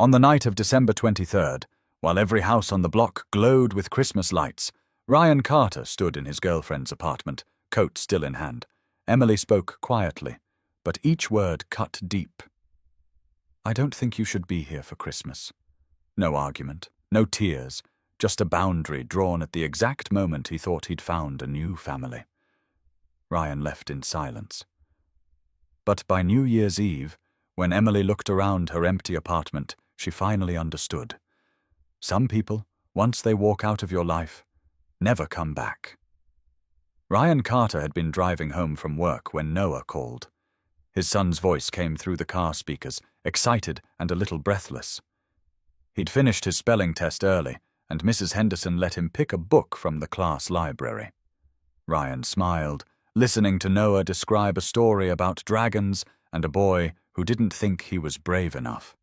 On the night of December 23rd, while every house on the block glowed with Christmas lights, Ryan Carter stood in his girlfriend's apartment, coat still in hand. Emily spoke quietly, but each word cut deep. "I don't think you should be here for Christmas." No argument, no tears, just a boundary drawn at the exact moment he thought he'd found a new family. Ryan left in silence. But by New Year's Eve, when Emily looked around her empty apartment, she finally understood. Some people, once they walk out of your life, never come back. Ryan Carter had been driving home from work when Noah called. His son's voice came through the car speakers, excited and a little breathless. He'd finished his spelling test early, and Mrs. Henderson let him pick a book from the class library. Ryan smiled, listening to Noah describe a story about dragons and a boy who didn't think he was brave enough.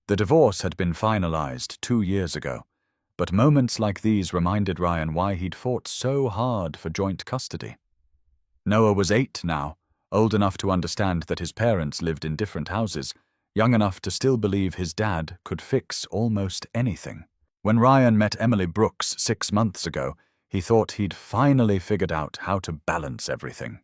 The divorce had been finalized 2 years ago, but moments like these reminded Ryan why he'd fought so hard for joint custody. Noah was 8 now, old enough to understand that his parents lived in different houses, young enough to still believe his dad could fix almost anything. When Ryan met Emily Brooks 6 months ago, he thought he'd finally figured out how to balance everything.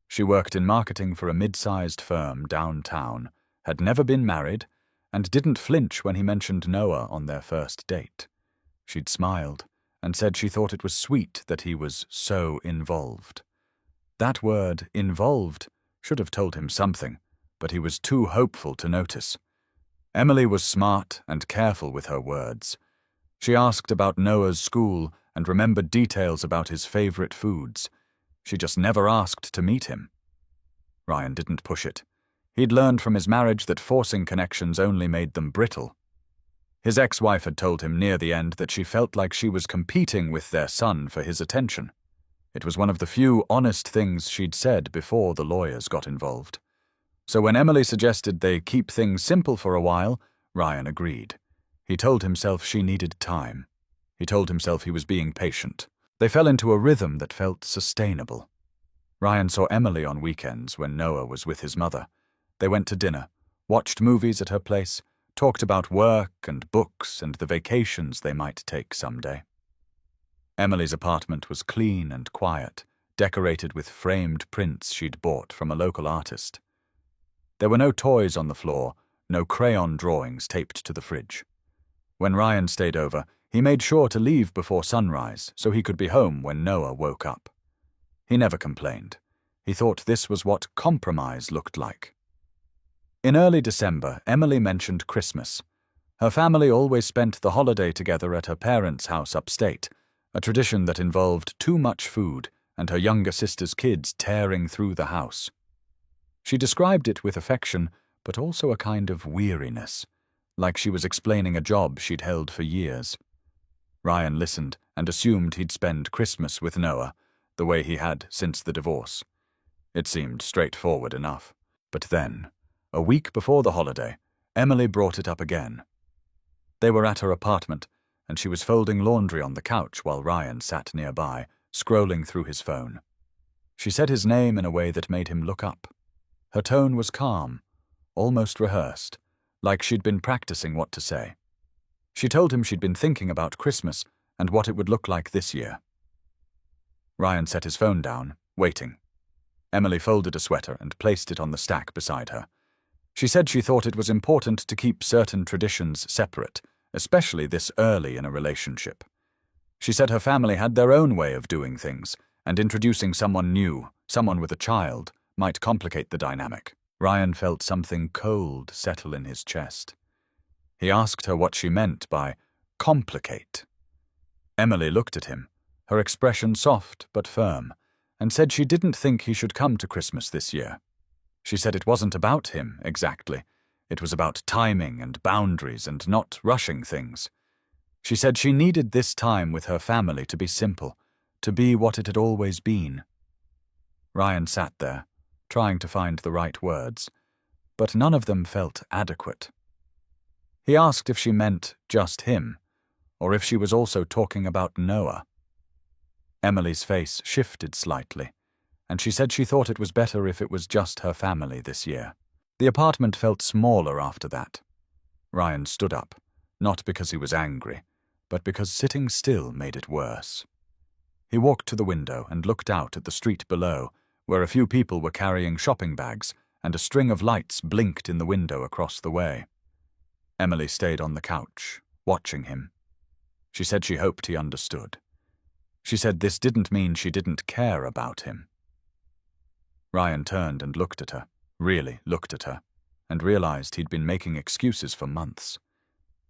She worked in marketing for a mid-sized firm downtown, had never been married, and didn't flinch when he mentioned Noah on their first date. She'd smiled and said she thought it was sweet that he was so involved. That word, involved, should have told him something, but he was too hopeful to notice. Emily was smart and careful with her words. She asked about Noah's school and remembered details about his favorite foods. She just never asked to meet him. Ryan didn't push it. He'd learned from his marriage that forcing connections only made them brittle. His ex-wife had told him near the end that she felt like she was competing with their son for his attention. It was one of the few honest things she'd said before the lawyers got involved. So when Emily suggested they keep things simple for a while, Ryan agreed. He told himself she needed time. He told himself he was being patient. They fell into a rhythm that felt sustainable. Ryan saw Emily on weekends when Noah was with his mother. They went to dinner, watched movies at her place, talked about work and books and the vacations they might take someday. Emily's apartment was clean and quiet, decorated with framed prints she'd bought from a local artist. There were no toys on the floor, no crayon drawings taped to the fridge. When Ryan stayed over, he made sure to leave before sunrise so he could be home when Noah woke up. He never complained. He thought this was what compromise looked like. In early December, Emily mentioned Christmas. Her family always spent the holiday together at her parents' house upstate, a tradition that involved too much food and her younger sister's kids tearing through the house. She described it with affection, but also a kind of weariness, like she was explaining a job she'd held for years. Ryan listened and assumed he'd spend Christmas with Noah, the way he had since the divorce. It seemed straightforward enough. But then, a week before the holiday, Emily brought it up again. They were at her apartment, and she was folding laundry on the couch while Ryan sat nearby, scrolling through his phone. She said his name in a way that made him look up. Her tone was calm, almost rehearsed, like she'd been practicing what to say. She told him she'd been thinking about Christmas and what it would look like this year. Ryan set his phone down, waiting. Emily folded a sweater and placed it on the stack beside her. She said she thought it was important to keep certain traditions separate, especially this early in a relationship. She said her family had their own way of doing things, and introducing someone new, someone with a child, might complicate the dynamic. Ryan felt something cold settle in his chest. He asked her what she meant by complicate. Emily looked at him, her expression soft but firm, and said she didn't think he should come to Christmas this year. She said it wasn't about him, exactly. It was about timing and boundaries and not rushing things. She said she needed this time with her family to be simple, to be what it had always been. Ryan sat there, trying to find the right words, but none of them felt adequate. He asked if she meant just him, or if she was also talking about Noah. Emily's face shifted slightly, and she said she thought it was better if it was just her family this year. The apartment felt smaller after that. Ryan stood up, not because he was angry, but because sitting still made it worse. He walked to the window and looked out at the street below, where a few people were carrying shopping bags and a string of lights blinked in the window across the way. Emily stayed on the couch, watching him. She said she hoped he understood. She said this didn't mean she didn't care about him. Ryan turned and looked at her, really looked at her, and realized he'd been making excuses for months.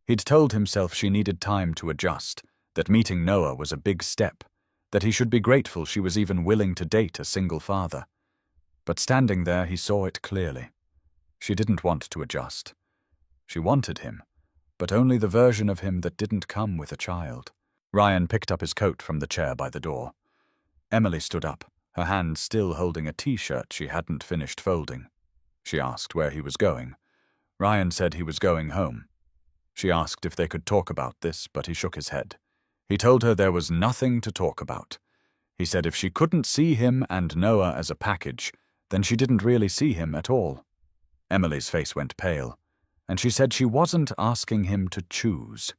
He'd told himself she needed time to adjust, that meeting Noah was a big step, that he should be grateful she was even willing to date a single father. But standing there, he saw it clearly. She didn't want to adjust. She wanted him, but only the version of him that didn't come with a child. Ryan picked up his coat from the chair by the door. Emily stood up, her hand still holding a t-shirt she hadn't finished folding. She asked where he was going. Ryan said he was going home. She asked if they could talk about this, but he shook his head. He told her there was nothing to talk about. He said if she couldn't see him and Noah as a package, then she didn't really see him at all. Emily's face went pale, and she said she wasn't asking him to choose.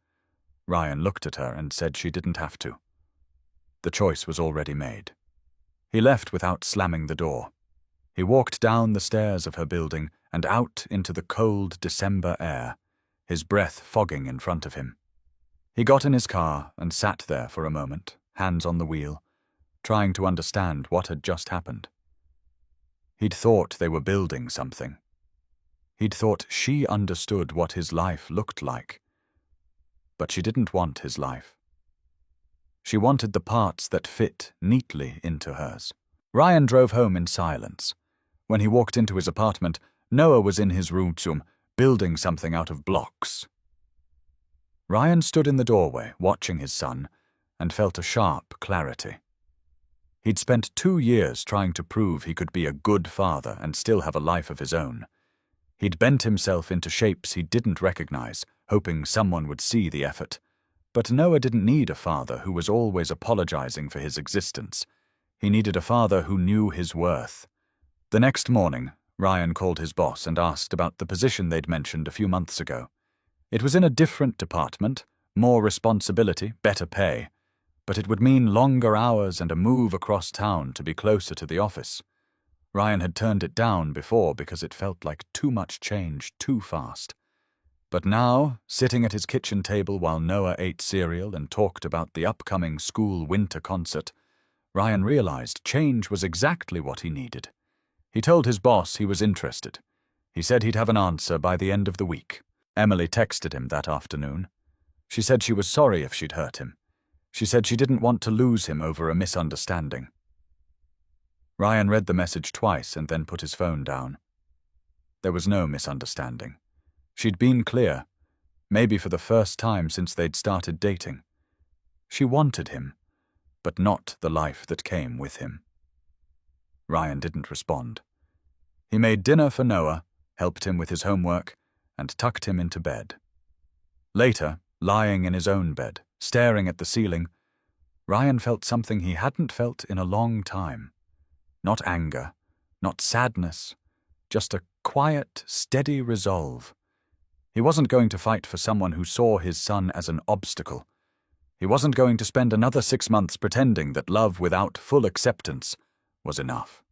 Ryan looked at her and said she didn't have to. The choice was already made. He left without slamming the door. He walked down the stairs of her building and out into the cold December air, his breath fogging in front of him. He got in his car and sat there for a moment, hands on the wheel, trying to understand what had just happened. He'd thought they were building something. He'd thought she understood what his life looked like. But she didn't want his life. She wanted the parts that fit neatly into hers. Ryan drove home in silence. When he walked into his apartment, Noah was in his room, building something out of blocks. Ryan stood in the doorway, watching his son, and felt a sharp clarity. He'd spent 2 years trying to prove he could be a good father and still have a life of his own. He'd bent himself into shapes he didn't recognize, hoping someone would see the effort. But Noah didn't need a father who was always apologizing for his existence. He needed a father who knew his worth. The next morning, Ryan called his boss and asked about the position they'd mentioned a few months ago. It was in a different department, more responsibility, better pay, but it would mean longer hours and a move across town to be closer to the office. Ryan had turned it down before because it felt like too much change too fast. But now, sitting at his kitchen table while Noah ate cereal and talked about the upcoming school winter concert, Ryan realized change was exactly what he needed. He told his boss he was interested. He said he'd have an answer by the end of the week. Emily texted him that afternoon. She said she was sorry if she'd hurt him. She said she didn't want to lose him over a misunderstanding. Ryan read the message twice and then put his phone down. There was no misunderstanding. She'd been clear, maybe for the first time since they'd started dating. She wanted him, but not the life that came with him. Ryan didn't respond. He made dinner for Noah, helped him with his homework, and tucked him into bed. Later, lying in his own bed, staring at the ceiling, Ryan felt something he hadn't felt in a long time. Not anger, not sadness, just a quiet, steady resolve. He wasn't going to fight for someone who saw his son as an obstacle. He wasn't going to spend another 6 months pretending that love without full acceptance was enough.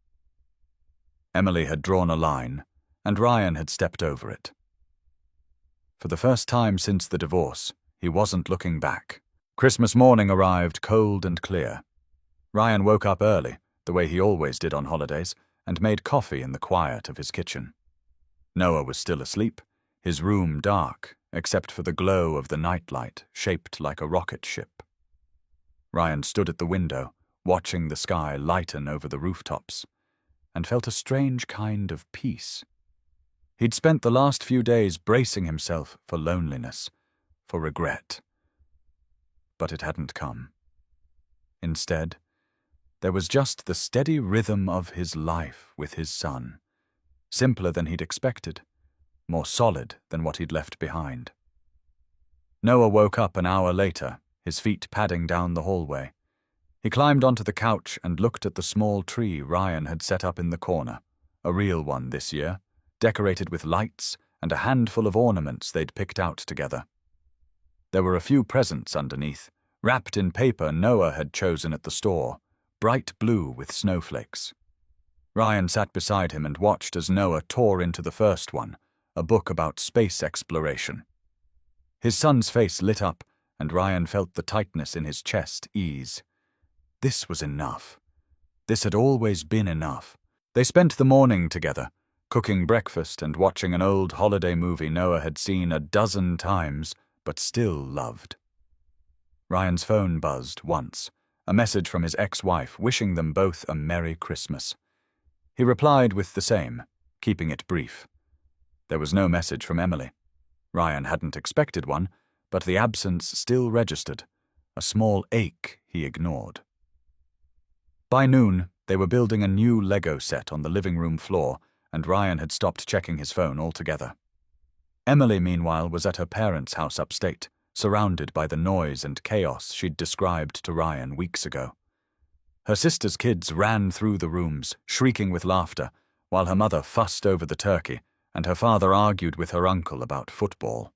Emily had drawn a line, and Ryan had stepped over it. For the first time since the divorce, he wasn't looking back. Christmas morning arrived cold and clear. Ryan woke up early, the way he always did on holidays, and made coffee in the quiet of his kitchen. Noah was still asleep, his room dark, except for the glow of the nightlight shaped like a rocket ship. Ryan stood at the window, watching the sky lighten over the rooftops, and felt a strange kind of peace. He'd spent the last few days bracing himself for loneliness, for regret. But it hadn't come. Instead, there was just the steady rhythm of his life with his son, simpler than he'd expected, more solid than what he'd left behind. Noah woke up an hour later, his feet padding down the hallway. He climbed onto the couch and looked at the small tree Ryan had set up in the corner, a real one this year, decorated with lights and a handful of ornaments they'd picked out together. There were a few presents underneath, wrapped in paper Noah had chosen at the store, bright blue with snowflakes. Ryan sat beside him and watched as Noah tore into the first one, a book about space exploration. His son's face lit up, and Ryan felt the tightness in his chest ease. This was enough. This had always been enough. They spent the morning together, cooking breakfast and watching an old holiday movie Noah had seen a dozen times, but still loved. Ryan's phone buzzed once, a message from his ex-wife wishing them both a Merry Christmas. He replied with the same, keeping it brief. There was no message from Emily. Ryan hadn't expected one, but the absence still registered, a small ache he ignored. By noon, they were building a new Lego set on the living room floor, and Ryan had stopped checking his phone altogether. Emily, meanwhile, was at her parents' house upstate, surrounded by the noise and chaos she'd described to Ryan weeks ago. Her sister's kids ran through the rooms, shrieking with laughter, while her mother fussed over the turkey, and her father argued with her uncle about football.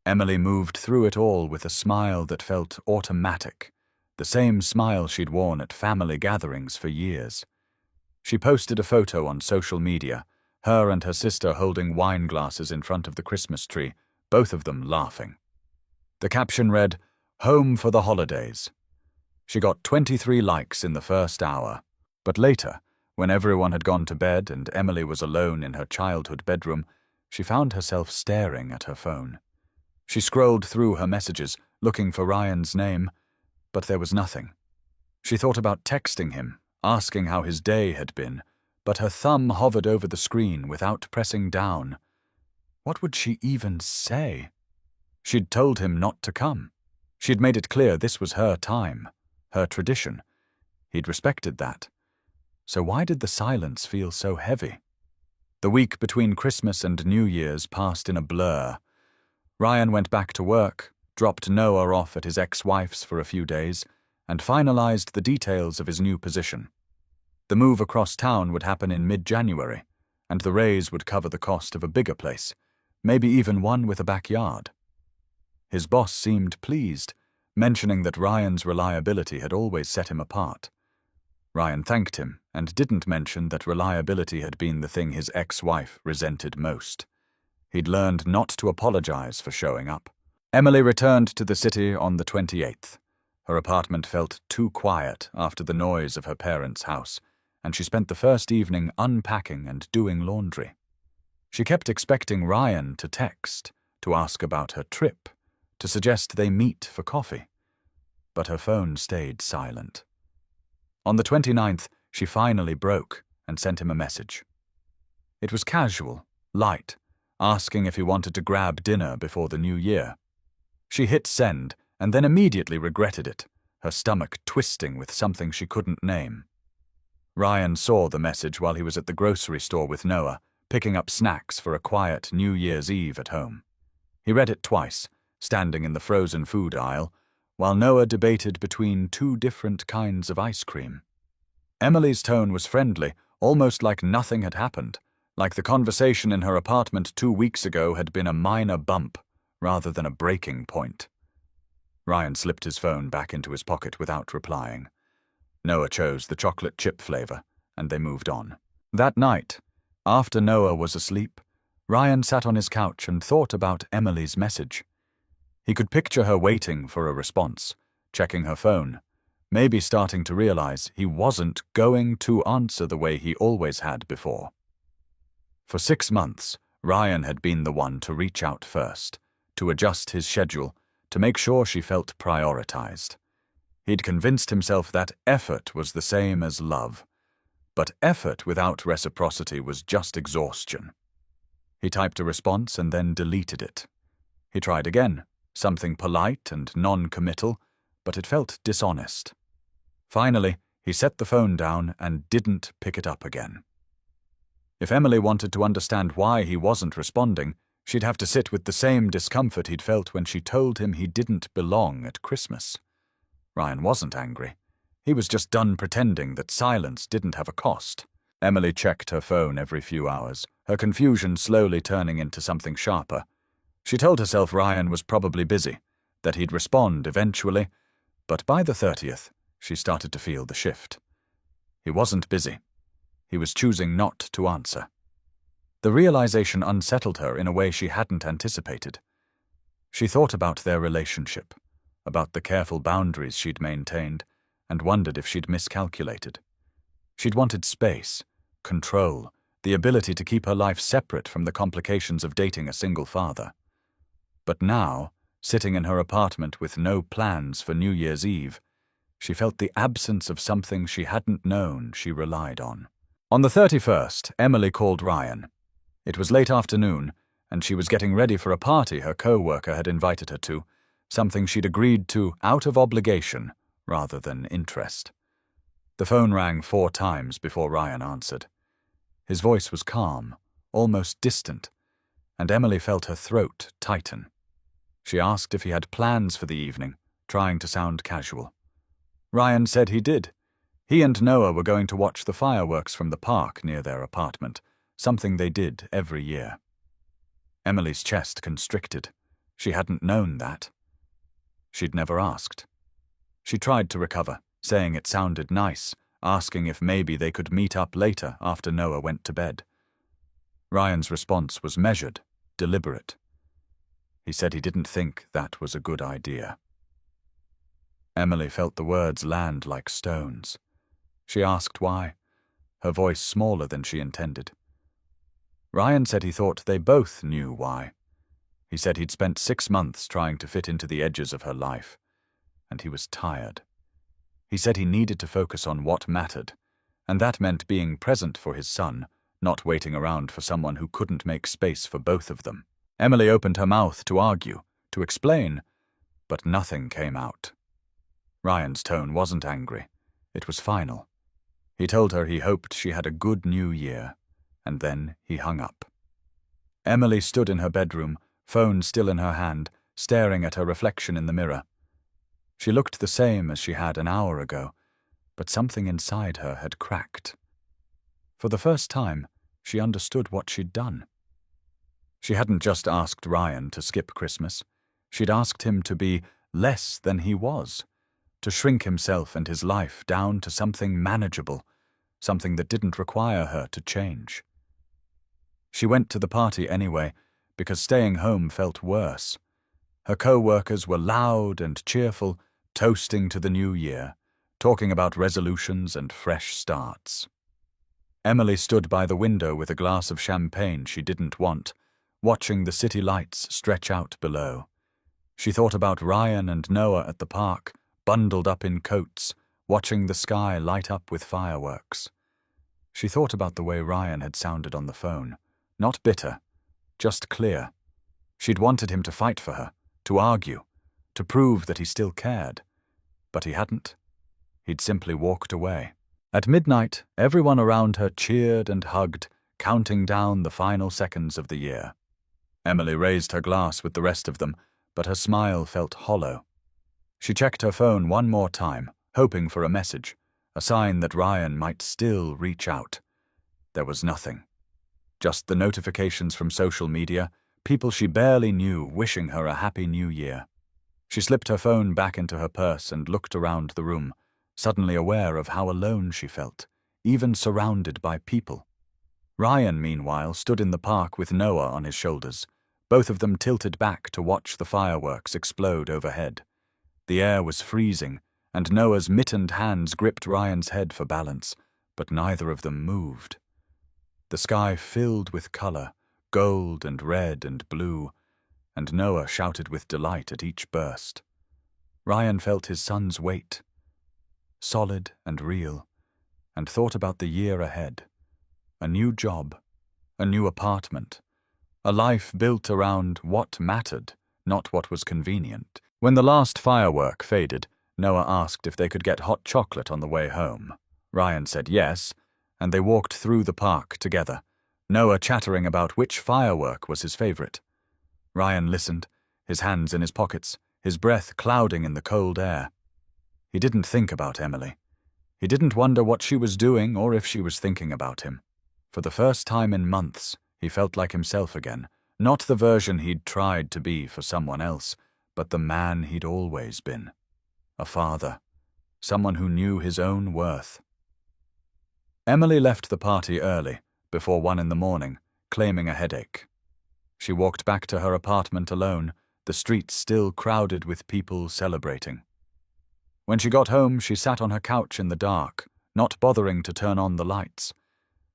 Emily moved through it all with a smile that felt automatic, the same smile she'd worn at family gatherings for years. She posted a photo on social media, her and her sister holding wine glasses in front of the Christmas tree, both of them laughing. The caption read, "Home for the holidays." She got 23 likes in the first hour, but later, when everyone had gone to bed and Emily was alone in her childhood bedroom, she found herself staring at her phone. She scrolled through her messages, looking for Ryan's name, but there was nothing. She thought about texting him, asking how his day had been, but her thumb hovered over the screen without pressing down. What would she even say? She'd told him not to come. She'd made it clear this was her time, her tradition. He'd respected that. So why did the silence feel so heavy? The week between Christmas and New Year's passed in a blur. Ryan went back to work, dropped Noah off at his ex-wife's for a few days, and finalized the details of his new position. The move across town would happen in mid-January, and the raise would cover the cost of a bigger place, maybe even one with a backyard. His boss seemed pleased, mentioning that Ryan's reliability had always set him apart. Ryan thanked him and didn't mention that reliability had been the thing his ex-wife resented most. He'd learned not to apologize for showing up. Emily returned to the city on the 28th. Her apartment felt too quiet after the noise of her parents' house, and she spent the first evening unpacking and doing laundry. She kept expecting Ryan to text, to ask about her trip, to suggest they meet for coffee. But her phone stayed silent. On the 29th, she finally broke and sent him a message. It was casual, light, asking if he wanted to grab dinner before the new year. She hit send and then immediately regretted it, her stomach twisting with something she couldn't name. Ryan saw the message while he was at the grocery store with Noah, picking up snacks for a quiet New Year's Eve at home. He read it twice, standing in the frozen food aisle, while Noah debated between two different kinds of ice cream. Emily's tone was friendly, almost like nothing had happened, like the conversation in her apartment 2 weeks ago had been a minor bump, rather than a breaking point. Ryan slipped his phone back into his pocket without replying. Noah chose the chocolate chip flavor, and they moved on. That night, after Noah was asleep, Ryan sat on his couch and thought about Emily's message. He could picture her waiting for a response, checking her phone, maybe starting to realize he wasn't going to answer the way he always had before. For 6 months, Ryan had been the one to reach out first, to adjust his schedule, to make sure she felt prioritized. He'd convinced himself that effort was the same as love, but effort without reciprocity was just exhaustion. He typed a response and then deleted it. He tried again, something polite and non-committal, but it felt dishonest. Finally, he set the phone down and didn't pick it up again. If Emily wanted to understand why he wasn't responding, she'd have to sit with the same discomfort he'd felt when she told him he didn't belong at Christmas. Ryan wasn't angry. He was just done pretending that silence didn't have a cost. Emily checked her phone every few hours, her confusion slowly turning into something sharper. She told herself Ryan was probably busy, that he'd respond eventually, but by the 30th, she started to feel the shift. He wasn't busy. He was choosing not to answer. The realization unsettled her in a way she hadn't anticipated. She thought about their relationship, about the careful boundaries she'd maintained, and wondered if she'd miscalculated. She'd wanted space, control, the ability to keep her life separate from the complications of dating a single father. But now, sitting in her apartment with no plans for New Year's Eve, she felt the absence of something she hadn't known she relied on. On the 31st, Emily called Ryan. It was late afternoon, and she was getting ready for a party her co-worker had invited her to, something she'd agreed to out of obligation rather than interest. The phone rang 4 times before Ryan answered. His voice was calm, almost distant, and Emily felt her throat tighten. She asked if he had plans for the evening, trying to sound casual. Ryan said he did. He and Noah were going to watch the fireworks from the park near their apartment, something they did every year. Emily's chest constricted. She hadn't known that. She'd never asked. She tried to recover, saying it sounded nice, asking if maybe they could meet up later after Noah went to bed. Ryan's response was measured, deliberate. He said he didn't think that was a good idea. Emily felt the words land like stones. She asked why, her voice smaller than she intended. Ryan said he thought they both knew why. He said he'd spent 6 months trying to fit into the edges of her life, and he was tired. He said he needed to focus on what mattered, and that meant being present for his son, not waiting around for someone who couldn't make space for both of them. Emily opened her mouth to argue, to explain, but nothing came out. Ryan's tone wasn't angry. It was final. He told her he hoped she had a good new year, and then he hung up. Emily stood in her bedroom, phone still in her hand, staring at her reflection in the mirror. She looked the same as she had an hour ago, but something inside her had cracked. For the first time, she understood what she'd done. She hadn't just asked Ryan to skip Christmas. She'd asked him to be less than he was, to shrink himself and his life down to something manageable, something that didn't require her to change. She went to the party anyway, because staying home felt worse. Her co-workers were loud and cheerful, toasting to the new year, talking about resolutions and fresh starts. Emily stood by the window with a glass of champagne she didn't want, watching the city lights stretch out below. She thought about Ryan and Noah at the park, bundled up in coats, watching the sky light up with fireworks. She thought about the way Ryan had sounded on the phone, not bitter, just clear. She'd wanted him to fight for her, to argue, to prove that he still cared. But he hadn't. He'd simply walked away. At midnight, everyone around her cheered and hugged, counting down the final seconds of the year. Emily raised her glass with the rest of them, but her smile felt hollow. She checked her phone one more time, hoping for a message, a sign that Ryan might still reach out. There was nothing. Just the notifications from social media, people she barely knew wishing her a happy new year. She slipped her phone back into her purse and looked around the room, suddenly aware of how alone she felt, even surrounded by people. Ryan, meanwhile, stood in the park with Noah on his shoulders, both of them tilted back to watch the fireworks explode overhead. The air was freezing, and Noah's mittened hands gripped Ryan's head for balance, but neither of them moved. The sky filled with color, gold and red and blue, and Noah shouted with delight at each burst. Ryan felt his son's weight, solid and real, and thought about the year ahead. A new job, a new apartment, a life built around what mattered, not what was convenient. When the last firework faded, Noah asked if they could get hot chocolate on the way home. Ryan said yes, and they walked through the park together, Noah chattering about which firework was his favorite. Ryan listened, his hands in his pockets, his breath clouding in the cold air. He didn't think about Emily. He didn't wonder what she was doing or if she was thinking about him. For the first time in months, he felt like himself again, not the version he'd tried to be for someone else, but the man he'd always been. A father, someone who knew his own worth. Emily left the party early, before 1 a.m, claiming a headache. She walked back to her apartment alone, the streets still crowded with people celebrating. When she got home, she sat on her couch in the dark, not bothering to turn on the lights.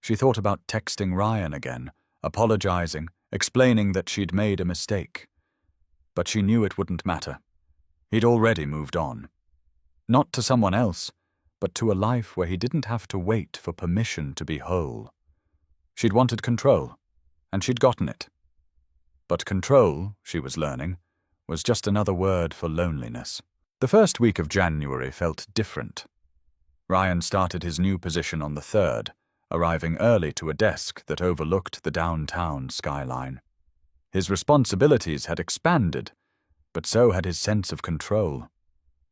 She thought about texting Ryan again, apologizing, explaining that she'd made a mistake. But she knew it wouldn't matter. He'd already moved on. Not to someone else, but to a life where he didn't have to wait for permission to be whole. She'd wanted control, and she'd gotten it. But control, she was learning, was just another word for loneliness. The first week of January felt different. Ryan started his new position on the 3rd, arriving early to a desk that overlooked the downtown skyline. His responsibilities had expanded, but so had his sense of control.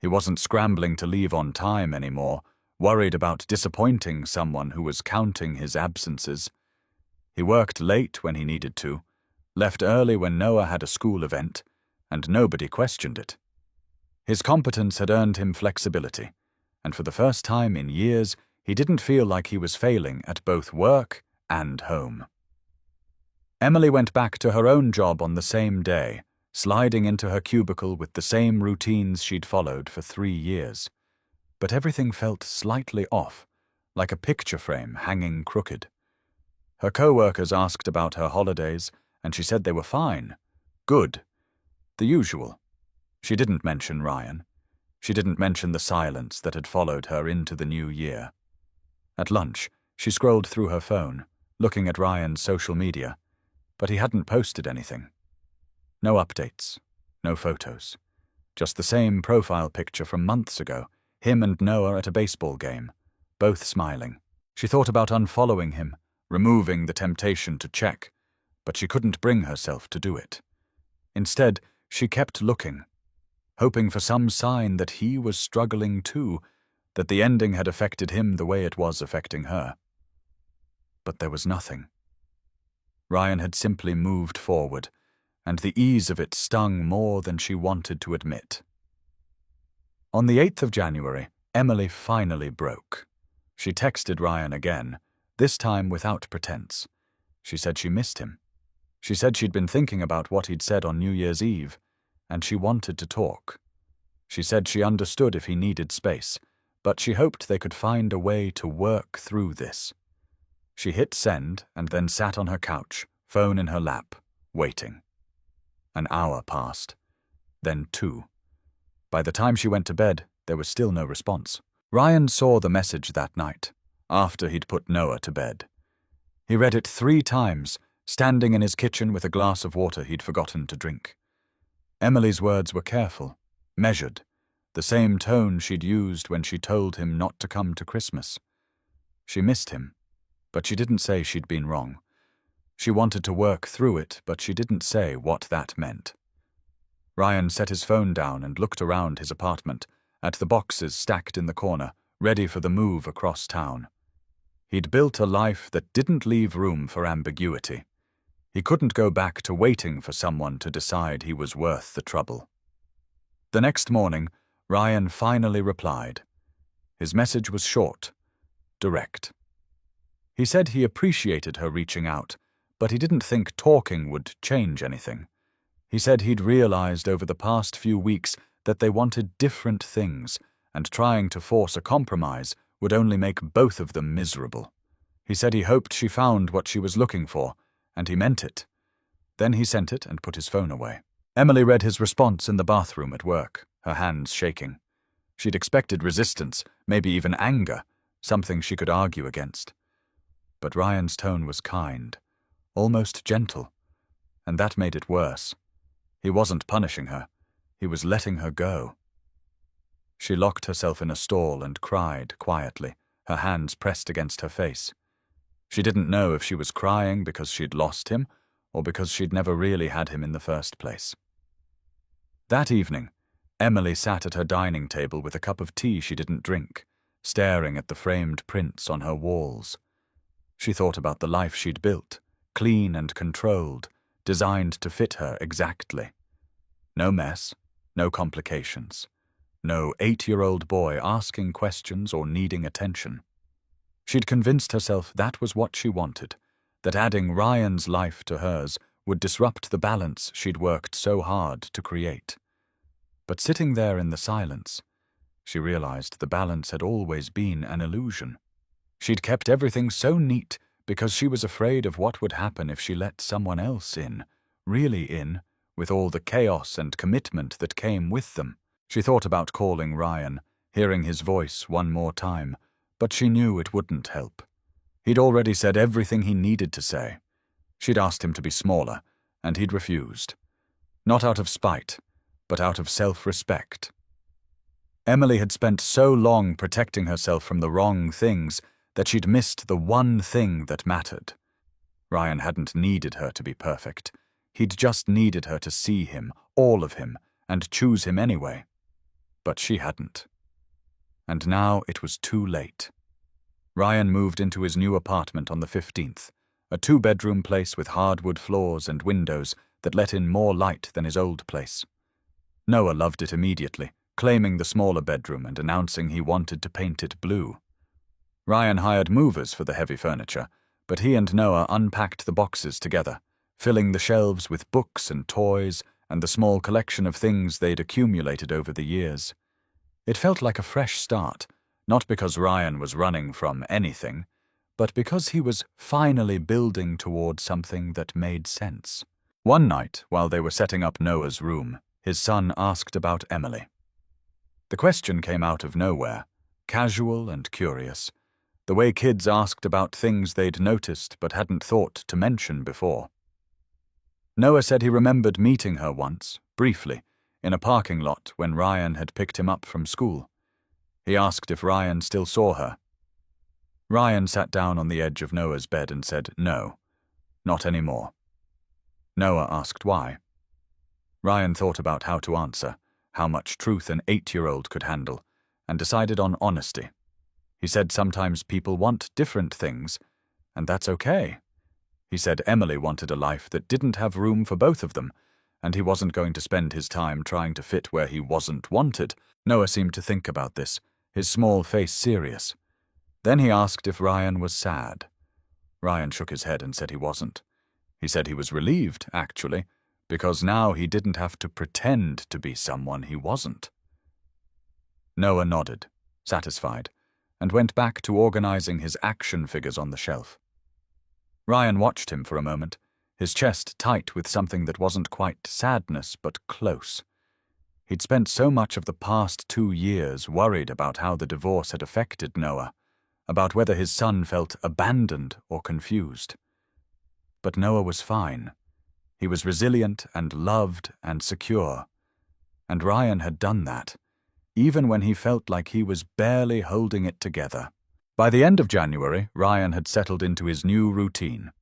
He wasn't scrambling to leave on time anymore, worried about disappointing someone who was counting his absences. He worked late when he needed to, left early when Noah had a school event, and nobody questioned it. His competence had earned him flexibility, and for the first time in years, he didn't feel like he was failing at both work and home. Emily went back to her own job on the same day, sliding into her cubicle with the same routines she'd followed for 3 years. But everything felt slightly off, like a picture frame hanging crooked. Her co-workers asked about her holidays, and she said they were fine. Good. The usual. She didn't mention Ryan. She didn't mention the silence that had followed her into the new year. At lunch, she scrolled through her phone, looking at Ryan's social media, but he hadn't posted anything. No updates, no photos. Just the same profile picture from months ago, him and Noah at a baseball game, both smiling. She thought about unfollowing him, removing the temptation to check, but she couldn't bring herself to do it. Instead, she kept looking, hoping for some sign that he was struggling too, that the ending had affected him the way it was affecting her. But there was nothing. Ryan had simply moved forward, and the ease of it stung more than she wanted to admit. On the 8th of January, Emily finally broke. She texted Ryan again, this time without pretense. She said she missed him. She said she'd been thinking about what he'd said on New Year's Eve, and she wanted to talk. She said she understood if he needed space, but she hoped they could find a way to work through this. She hit send and then sat on her couch, phone in her lap, waiting. An hour passed, then 2. By the time she went to bed, there was still no response. Ryan saw the message that night, after he'd put Noah to bed. He read it 3 times, standing in his kitchen with a glass of water he'd forgotten to drink. Emily's words were careful, measured, the same tone she'd used when she told him not to come to Christmas. She missed him, but she didn't say she'd been wrong. She wanted to work through it, but she didn't say what that meant. Ryan set his phone down and looked around his apartment, at the boxes stacked in the corner, ready for the move across town. He'd built a life that didn't leave room for ambiguity. He couldn't go back to waiting for someone to decide he was worth the trouble. The next morning, Ryan finally replied. His message was short, direct. He said he appreciated her reaching out, but he didn't think talking would change anything. He said he'd realized over the past few weeks that they wanted different things, and trying to force a compromise would only make both of them miserable. He said he hoped she found what she was looking for, and he meant it. Then he sent it and put his phone away. Emily read his response in the bathroom at work, her hands shaking. She'd expected resistance, maybe even anger, something she could argue against. But Ryan's tone was kind, almost gentle, and that made it worse. He wasn't punishing her. He was letting her go. She locked herself in a stall and cried quietly, her hands pressed against her face. She didn't know if she was crying because she'd lost him or because she'd never really had him in the first place. That evening, Emily sat at her dining table with a cup of tea she didn't drink, staring at the framed prints on her walls. She thought about the life she'd built, clean and controlled, designed to fit her exactly. No mess, no complications, no 8-year-old boy asking questions or needing attention. She'd convinced herself that was what she wanted, that adding Ryan's life to hers would disrupt the balance she'd worked so hard to create. But sitting there in the silence, she realized the balance had always been an illusion. She'd kept everything so neat because she was afraid of what would happen if she let someone else in, really in, with all the chaos and commitment that came with them. She thought about calling Ryan, hearing his voice one more time, but she knew it wouldn't help. He'd already said everything he needed to say. She'd asked him to be smaller, and he'd refused. Not out of spite, but out of self-respect. Emily had spent so long protecting herself from the wrong things that she'd missed the one thing that mattered. Ryan hadn't needed her to be perfect. He'd just needed her to see him, all of him, and choose him anyway. But she hadn't. And now it was too late. Ryan moved into his new apartment on the 15th, a 2-bedroom place with hardwood floors and windows that let in more light than his old place. Noah loved it immediately, claiming the smaller bedroom and announcing he wanted to paint it blue. Ryan hired movers for the heavy furniture, but he and Noah unpacked the boxes together, filling the shelves with books and toys and the small collection of things they'd accumulated over the years. It felt like a fresh start, not because Ryan was running from anything, but because he was finally building toward something that made sense. One night, while they were setting up Noah's room, his son asked about Emily. The question came out of nowhere, casual and curious, the way kids asked about things they'd noticed but hadn't thought to mention before. Noah said he remembered meeting her once, briefly, in a parking lot when Ryan had picked him up from school. He asked if Ryan still saw her. Ryan sat down on the edge of Noah's bed and said, "No, not anymore." Noah asked why. Ryan thought about how to answer, how much truth an 8-year-old could handle, and decided on honesty. He said sometimes people want different things, and that's okay. He said Emily wanted a life that didn't have room for both of them, and he wasn't going to spend his time trying to fit where he wasn't wanted. Noah seemed to think about this, his small face serious. Then he asked if Ryan was sad. Ryan shook his head and said he wasn't. He said he was relieved, actually, because now he didn't have to pretend to be someone he wasn't. Noah nodded, satisfied, and went back to organizing his action figures on the shelf. Ryan watched him for a moment, his chest tight with something that wasn't quite sadness but close. He'd spent so much of the past 2 years worried about how the divorce had affected Noah, about whether his son felt abandoned or confused. But Noah was fine. He was resilient and loved and secure. And Ryan had done that, even when he felt like he was barely holding it together. By the end of January, Ryan had settled into his new routine.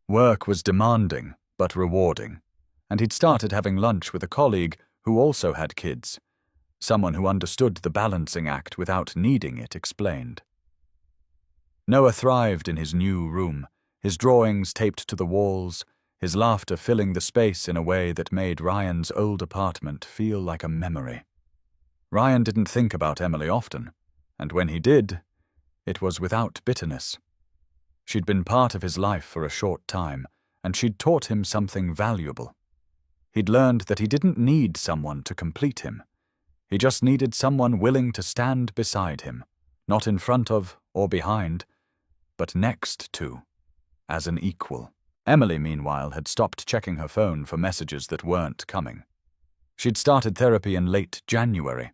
Work was demanding, but rewarding, and he'd started having lunch with a colleague who also had kids, someone who understood the balancing act without needing it explained. Noah thrived in his new room, his drawings taped to the walls, his laughter filling the space in a way that made Ryan's old apartment feel like a memory. Ryan didn't think about Emily often, and when he did, it was without bitterness. She'd been part of his life for a short time, and she'd taught him something valuable. He'd learned that he didn't need someone to complete him. He just needed someone willing to stand beside him, not in front of or behind, but next to, as an equal. Emily, meanwhile, had stopped checking her phone for messages that weren't coming. She'd started therapy in late January,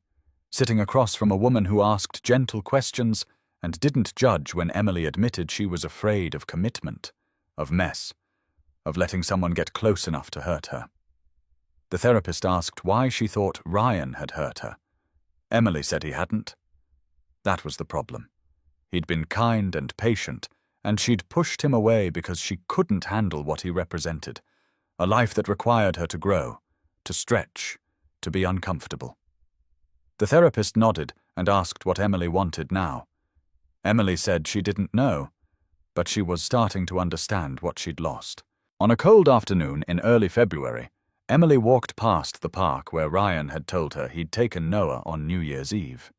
sitting across from a woman who asked gentle questions and didn't judge when Emily admitted she was afraid of commitment, of mess, of letting someone get close enough to hurt her. The therapist asked why she thought Ryan had hurt her. Emily said he hadn't. That was the problem. He'd been kind and patient, and she'd pushed him away because she couldn't handle what he represented, a life that required her to grow, to stretch, to be uncomfortable. The therapist nodded and asked what Emily wanted now. Emily said she didn't know, but she was starting to understand what she'd lost. On a cold afternoon in early February, Emily walked past the park where Ryan had told her he'd taken Noah on New Year's Eve.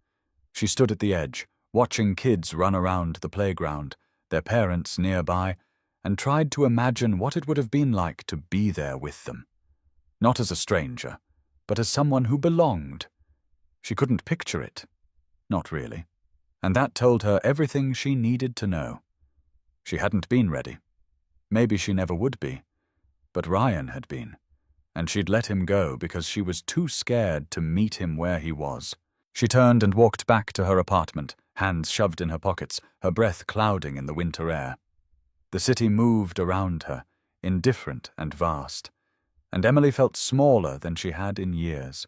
She stood at the edge, watching kids run around the playground, their parents nearby, and tried to imagine what it would have been like to be there with them. Not as a stranger, but as someone who belonged. She couldn't picture it. Not really. And that told her everything she needed to know. She hadn't been ready. Maybe she never would be. But Ryan had been. And she'd let him go because she was too scared to meet him where he was. She turned and walked back to her apartment, hands shoved in her pockets, her breath clouding in the winter air. The city moved around her, indifferent and vast, and Emily felt smaller than she had in years.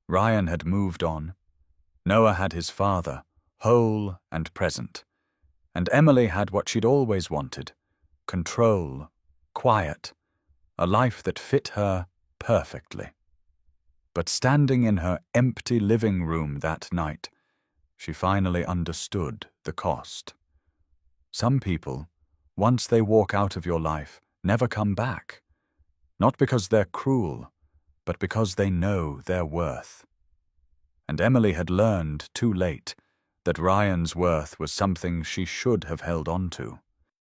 Ryan had moved on. Noah had his father, whole and present. And Emily had what she'd always wanted: control, quiet, a life that fit her perfectly. But standing in her empty living room that night, she finally understood the cost. Some people, once they walk out of your life, never come back. Not because they're cruel, but because they know their worth. And Emily had learned too late that Ryan's worth was something she should have held on to.